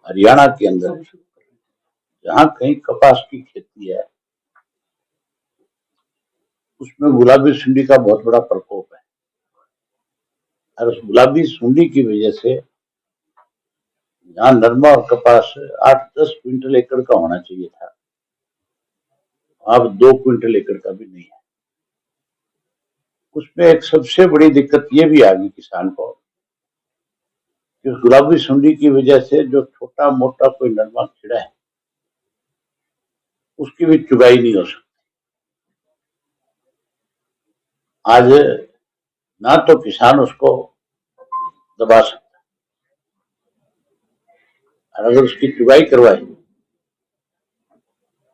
हरियाणा के अंदर जहां कहीं कपास की खेती है उसमें गुलाबी सुंडी का बहुत बड़ा प्रकोप है और उस गुलाबी सुंडी की वजह से जहां नरमा और कपास 8-10 क्विंटल एकड़ का होना चाहिए था, अब 2 क्विंटल एकड़ का भी नहीं है। उसमें एक सबसे बड़ी दिक्कत ये भी आ गई किसान को कि उस गुलाबी सुंडी की वजह से जो छोटा मोटा कोई नरमा कीड़ा है उसकी भी चुगाई नहीं हो सकती। आज ना तो किसान उसको दबा सकता, और अगर उसकी चुगाई करवाए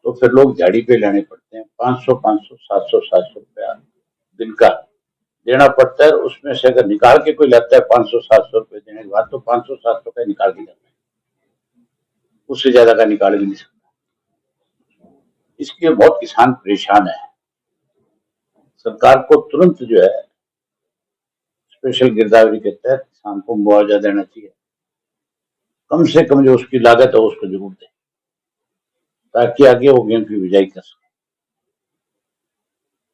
तो फिर लोग झाड़ी पे लाने पड़ते हैं। 500 700 रुपया दिन का देना पड़ता है। उसमें से अगर निकाल के कोई लेता है 500-700 रुपए देने के बाद, तो 500-700 का निकाल के जाता है, उससे ज्यादा का निकाल भी नहीं सकता। इसलिए बहुत किसान परेशान है। सरकार को तुरंत जो है स्पेशल गिरदावरी के तहत किसान को मुआवजा देना चाहिए। कम से कम जो उसकी लागत है उसको जरूर दे, ताकि आगे वो गेहूं की बिजाई कर सके।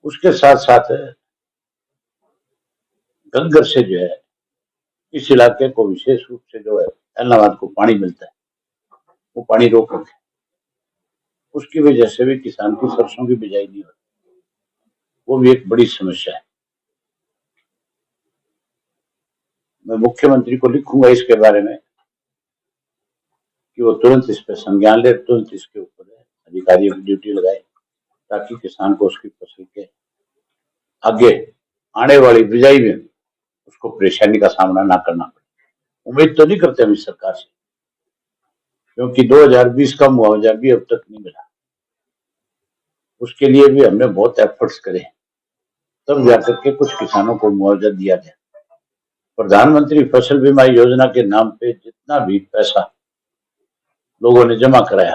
उसके साथ साथ गंगर से जो है इस इलाके को विशेष रूप से जो है इलाहाबाद को पानी मिलता है, वो पानी रोक रखे, उसकी वजह से भी किसान की सरसों की बिजाई नहीं होती, वो भी एक बड़ी समस्या है। मैं मुख्यमंत्री को लिखूंगा इसके बारे में कि वो तुरंत इस पर संज्ञान ले, तुरंत इसके ऊपर अधिकारियों की ड्यूटी लगाए, ताकि किसान को उसकी फसल के आगे आने वाली बिजाई में उसको परेशानी का सामना ना करना पड़े। उम्मीद तो नहीं करते हम इस सरकार से, क्योंकि 2020 का मुआवजा भी अब तक नहीं मिला। उसके लिए भी हमने बहुत एफर्ट्स करे, तब जाकर के कुछ किसानों को मुआवजा दिया गया। प्रधानमंत्री फसल बीमा योजना के नाम पे जितना भी पैसा लोगों ने जमा कराया,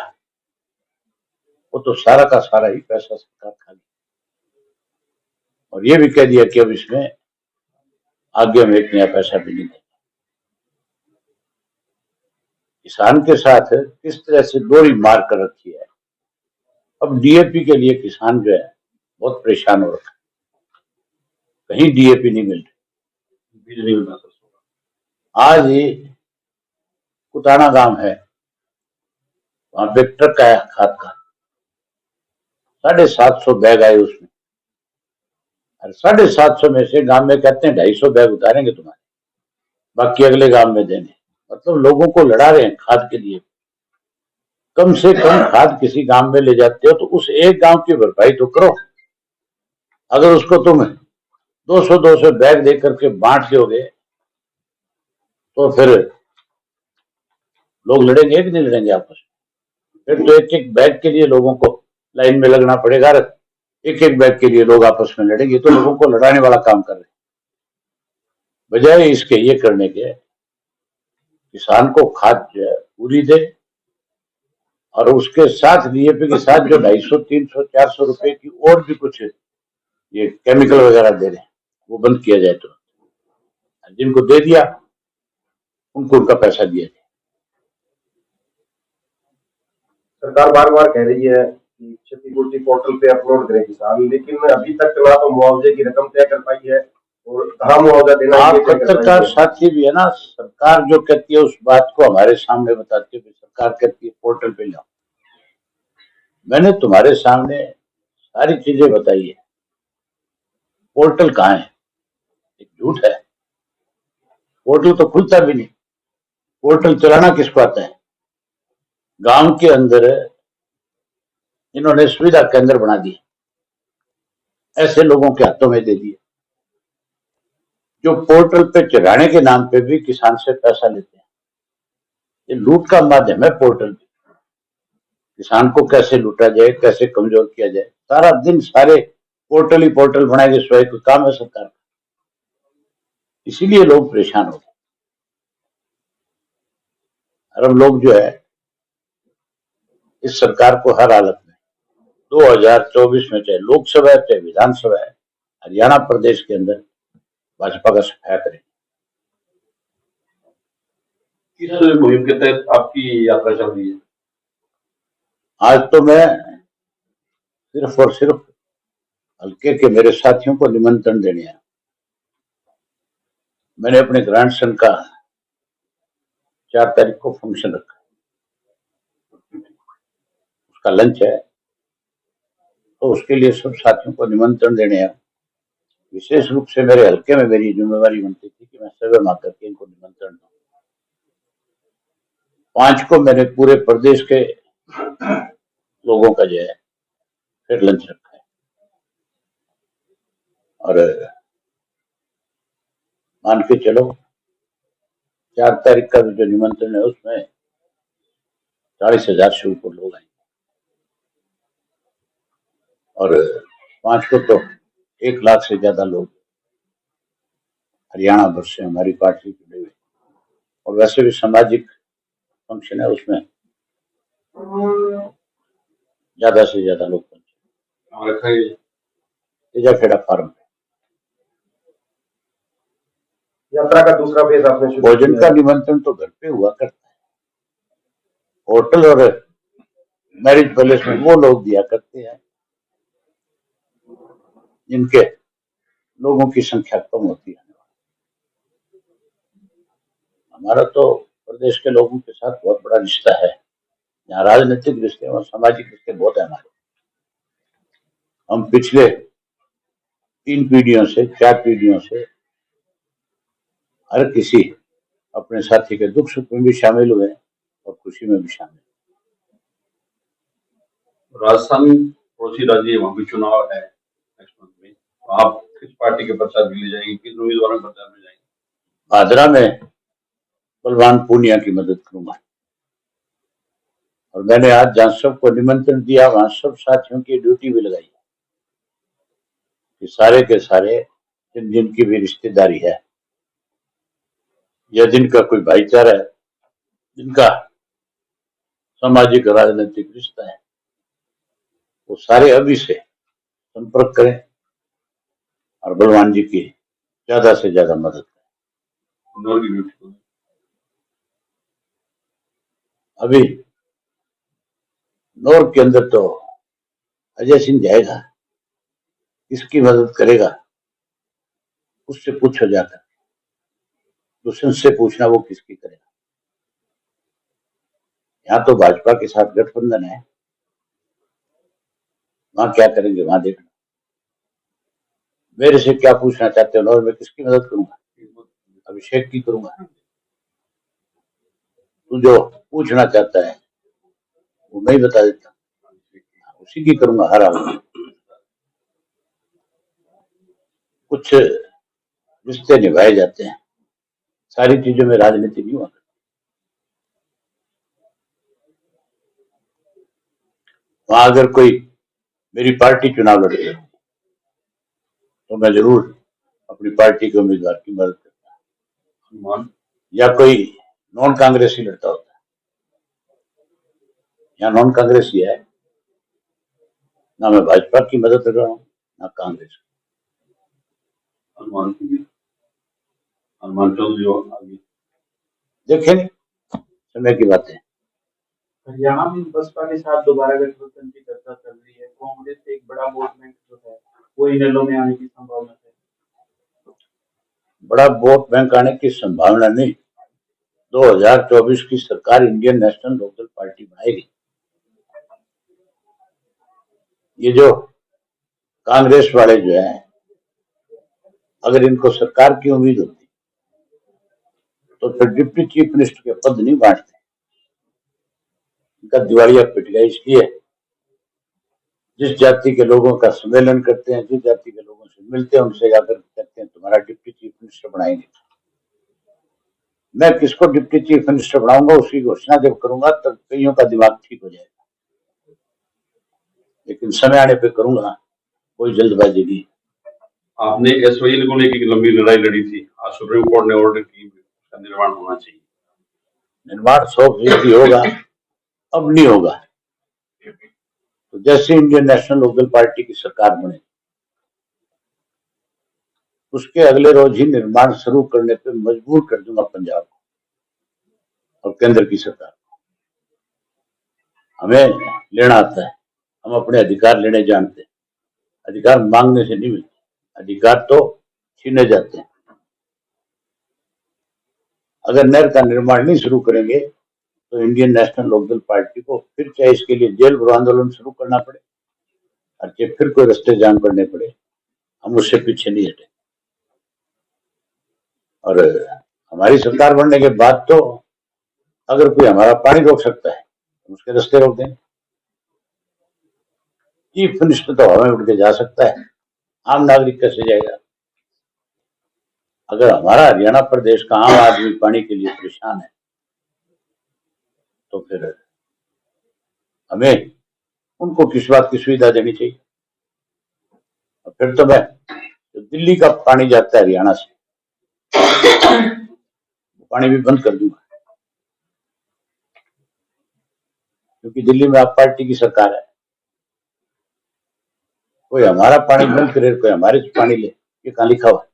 वो तो सारा का सारा ही पैसा सरकार खा गई, और ये भी कह दिया कि अब इसमें आगे हम एक नया पैसा भी नहीं देंगे। किसान के साथ किस तरह से डोरी मार कर रखी है। अब डीएपी के लिए किसान जो है बहुत परेशान हो रखा है, कहीं डीएपी नहीं मिल रही। आज ही कुटाना गांव है, वहां पे ट्रक आया खाद का, 750 बैग आए उसमें, और 750 में से गांव में कहते हैं 250 बैग उतारेंगे तुम्हारे, बाकी अगले गांव में देंगे। मतलब लोगों को लड़ा रहे हैं खाद के लिए। कम से कम खाद किसी गांव में ले जाते हो तो उस एक गांव की भरपाई तो करो। अगर उसको तुम 200 बैग दे करके बांट दोगे तो फिर लोग लड़ेंगे कि नहीं लड़ेंगे आपस में? फिर तो एक एक बैग के लिए लोगों को लाइन में लगना पड़ेगा। एक एक बैग के लिए लोग आपस में लड़ेंगे, तो लोगों को लड़ाने वाला काम कर रहे हैं। बजाय इसके ये करने के किसान को खाद जो है पूरी दे, और उसके साथ डीएपी के साथ जो 250-300-400 रुपए की और भी कुछ ये केमिकल वगैरह दे रहे हैं वो बंद किया जाए। तो जिनको दे दिया उनको उनका पैसा दिया जाए। सरकार बार बार कह रही है कि क्षतिपूर्ति पोर्टल पे अपलोड करें किसान, लेकिन अभी तक ना तो मुआवजे की रकम तय कर पाई है और कहाँ मुआवजा देना है। पत्रकार साथी भी है ना, सरकार जो कहती है उस बात को हमारे सामने बताती है। सरकार कहती है पोर्टल पे लाओ, मैंने तुम्हारे सामने सारी चीजें बताई है, पोर्टल कहाँ है? एक झूठ है, पोर्टल तो खुलता भी नहीं। पोर्टल चलाना किसको आता है? गांव के अंदर इन्होंने सुविधा केंद्र बना दिए, ऐसे लोगों के हाथों में दे दिए जो पोर्टल पे चढ़ाने के नाम पे भी किसान से पैसा लेते हैं। ये लूट का माध्यम है पोर्टल पे। किसान को कैसे लूटा जाए, कैसे कमजोर किया जाए, सारा दिन सारे पोर्टल ही पोर्टल बनाएंगे, स्वयं का काम है सरकार का। इसीलिए लोग परेशान हो गए। और हम लोग जो है इस सरकार को हर हालत में 2024 में, चाहे लोकसभा है चाहे विधानसभा है, हरियाणा प्रदेश के अंदर भाजपा का सफाया करें। किस मुहिम के तहत आपकी यात्रा चल रही है? आज तो मैं सिर्फ और सिर्फ हल्के के मेरे साथियों को निमंत्रण देने आया। मैंने अपने ग्रैंडसन का 4 तारीख को फंक्शन रखा, उसका लंच है, तो उसके लिए सब साथियों को निमंत्रण देने आया। विशेष रूप से मेरे हल्के में मेरी जिम्मेवारी बनती थी कि मैं सर्वे मार करके इनको निमंत्रण दूं। 5 को मैंने पूरे प्रदेश के लोगों का जो है फिर लंच रखा है, और मान के चलो 4 तारीख का जो निमंत्रण है उसमें 40,000 से ऊपर लोग आएंगे, और 5 को तो 1 लाख से ज्यादा लोग हरियाणा भर से हमारी पार्टी जुड़े हुए, और वैसे भी सामाजिक फंक्शन है, उसमें ज्यादा से ज्यादा लोग पहुंचे। रखा है तेजाखेड़ा फार्म पे यात्रा का दूसरा फेज आपने शुरू भोजन किया का है। निमंत्रण तो घर पे हुआ करता है, होटल और मैरिज पैलेस में वो लोग दिया करते हैं जिनके लोगों की संख्या कम होती है। हमारा तो प्रदेश के लोगों के साथ बहुत बड़ा रिश्ता है, यहाँ राजनीतिक रिश्ते और सामाजिक रिश्ते बहुत है हमारे। हम पिछले 3 पीढ़ियों से 4 पीढ़ियों से हर किसी अपने साथी के दुख सुख में भी शामिल हुए और खुशी में भी शामिल। राजस्थान पड़ोसी राज्य है, वहां भी चुनाव है नेक्स्ट मंथ में, तो आप किस पार्टी के प्रचार के लिए जाएंगे, किस उम्मीदवारों के प्रचार में जाएंगे? भादरा में बलवान पूनिया की मदद करूंगा, और मैंने आज जहां सबको निमंत्रण दिया वहां सब साथियों की ड्यूटी भी लगाई कि सारे के सारे जिनकी भी रिश्तेदारी है या जिनका कोई भाईचारा है, जिनका सामाजिक राजनीतिक रिश्ता है, वो सारे अभी से संपर्क करें और बलवान जी की ज्यादा से ज्यादा मदद करें। इंदौर की ड्यूटी अभी नौर के अंदर तो अजय सिंह जाएगा, किसकी मदद करेगा उससे पूछो जाकर, दुष्यंत से पूछना वो किसकी करेगा। यहाँ तो भाजपा के साथ गठबंधन है, वहां क्या करेंगे वहां देखना। मेरे से क्या पूछना चाहते हो, और मैं किसकी मदद करूंगा? अभिषेक की करूंगा। तू जो पूछना चाहता है वो मैं ही बता देता, उसी की करूंगा हर हाल में। कुछ रिश्ते निभाए जाते हैं, सारी चीजों में राजनीति नहीं हुआ। वहां अगर कोई मेरी पार्टी चुनाव लड़ती है तो मैं जरूर अपनी पार्टी के उम्मीदवार की मदद करता, या कोई नॉन कांग्रेसी लड़ता होता है। यहाँ नॉन कांग्रेसी है, ना मैं भाजपा की मदद कर रहा हूँ ना कांग्रेस। हनुमान चौधरी आगे देखें समय की बात है। हरियाणा में बसपा के साथ दोबारा गठबंधन की चर्चा चल रही है। कांग्रेस से एक बड़ा वोट बैंक जो है वो इनेलो में आने की संभावना है। बड़ा वोट बैंक आने की संभावना नहीं, 2024 की सरकार इंडियन नेशनल लोकल पार्टी बनाएगी। ये जो कांग्रेस वाले जो है, अगर इनको सरकार की उम्मीद होती तो फिर डिप्टी चीफ मिनिस्टर के पद नहीं बांटते। इनका दिवालिया पिट गया, इसलिए जिस जाति के लोगों का सम्मेलन करते हैं, जिस जाति के लोगों से मिलते हैं, उनसे जाकर कहते हैं तुम्हारा डिप्टी चीफ मिनिस्टर बनाएंगे। मैं किसको डिप्टी चीफ मिनिस्टर बनाऊंगा उसकी घोषणा जब करूंगा तब कईयों का दिमाग ठीक हो जाएगा, लेकिन समय आने पे करूंगा, कोई जल्दबाजी नहीं। आपने एसवाईएल को लेकर लंबी लड़ाई लड़ी थी, आज सुप्रीम कोर्ट ने ऑर्डर की उसका निर्माण होना चाहिए। निर्माण 100% होगा, अब नहीं होगा। तो जैसे इंडियन नेशनल लोकल पार्टी की सरकार बने उसके अगले रोज ही निर्माण शुरू करने पे मजबूर कर दूंगा पंजाब को। और केंद्र की सरकार को। हमें लेना आता है, हम अपने अधिकार लेने जानते हैं। अधिकार मांगने से नहीं मिलते, अधिकार तो छीने जाते हैं। अगर नहर का निर्माण नहीं शुरू करेंगे तो इंडियन नेशनल लोकदल पार्टी को फिर चाहे इसके लिए जेल भरो आंदोलन शुरू करना पड़े और चाहे फिर कोई रास्ते जाम करने पड़े, हम उससे पीछे नहीं हटे। और हमारी सरकार बनने के बाद तो अगर कोई हमारा पानी रोक सकता है तो उसके रास्ते रोक देंगे। चीफ मिनिस्टर तो हमें उठ के जा सकता है, आम नागरिक कैसे जाएगा? अगर हमारा हरियाणा प्रदेश का आम आदमी पानी के लिए परेशान है तो फिर हमें उनको किस बात की सुविधा देनी चाहिए? और फिर तो मैं जो दिल्ली का पानी जाता है हरियाणा से, वो पानी भी बंद कर दूंगा, क्योंकि दिल्ली में आप पार्टी की सरकार है। कोई हमारा पानी बंद करे, कोई हमारे से पानी ले, ये कहाँ लिखा हुआ है?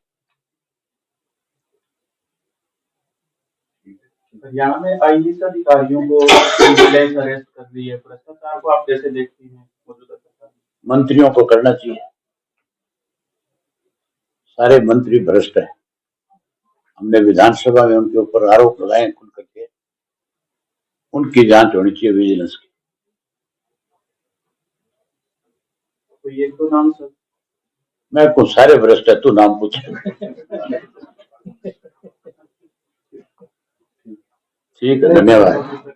हरियाणा में आईएएस अधिकारियों को विजिलेंस अरेस्ट कर दी है। भ्रष्टाचार को आप कैसे देखती हैं मौजूदा सरकार में? मंत्रियों को करना चाहिए, सारे मंत्री भ्रष्ट हैं। हमने विधानसभा में उनके ऊपर आरोप लगाए खुल करके, उनकी जांच होनी चाहिए विजिलेंस की। तो एक तो नाम सर, मैं कुछ सारे भ्रष्ट है, तू नाम पूछ। ठीक है, धन्यवाद।